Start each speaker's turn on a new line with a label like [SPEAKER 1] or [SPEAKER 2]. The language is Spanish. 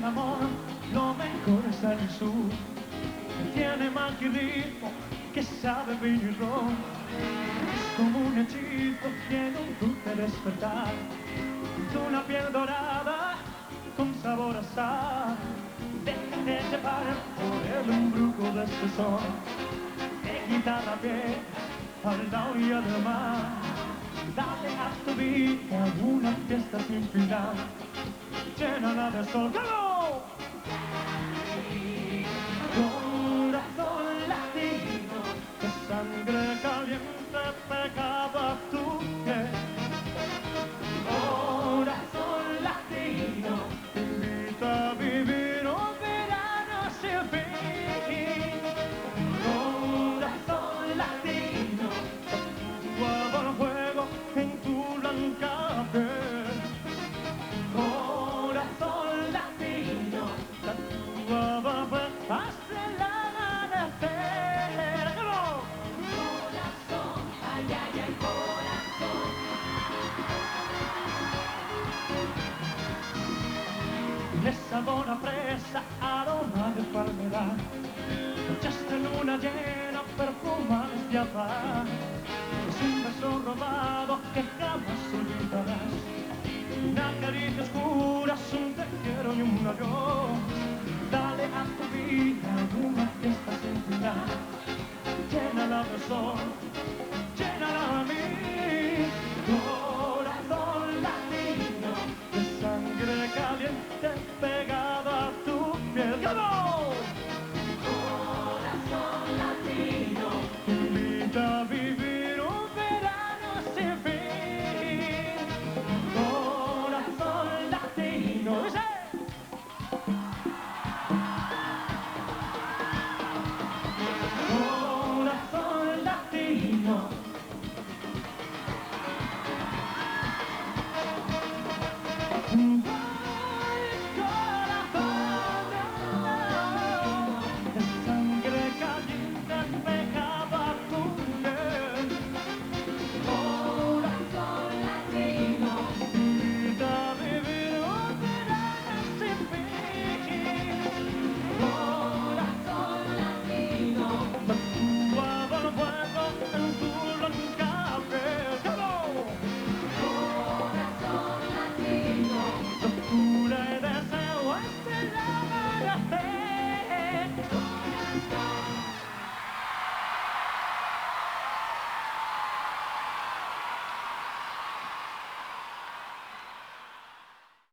[SPEAKER 1] amor, lo mejor es el sur. Tiene magia y ritmo que sabe vino y ron. Es como un hechizo, tiene un dulce despertar. Una piel dorada con sabor a sal. Déjate llevar por el embrujo de este sol. Te quita la piel a la orilla del mar. Dale a tu vida una fiesta sin final. Llénala de sol. ¡Go! Corazón latino, de sangre caliente pegada a tu piel. Corazón latino, te invita a vivir un verano sin fin. Corazón latino, tatuado el fuego en tu blanca piel. Corazón latino, tatuado hasta el amanecer.
[SPEAKER 2] Corazón, ay, ay, ay, corazón.
[SPEAKER 1] De sabor a fresa, aroma de palmera, noches de luna llena, perfumadas de azahar. Es un beso robado que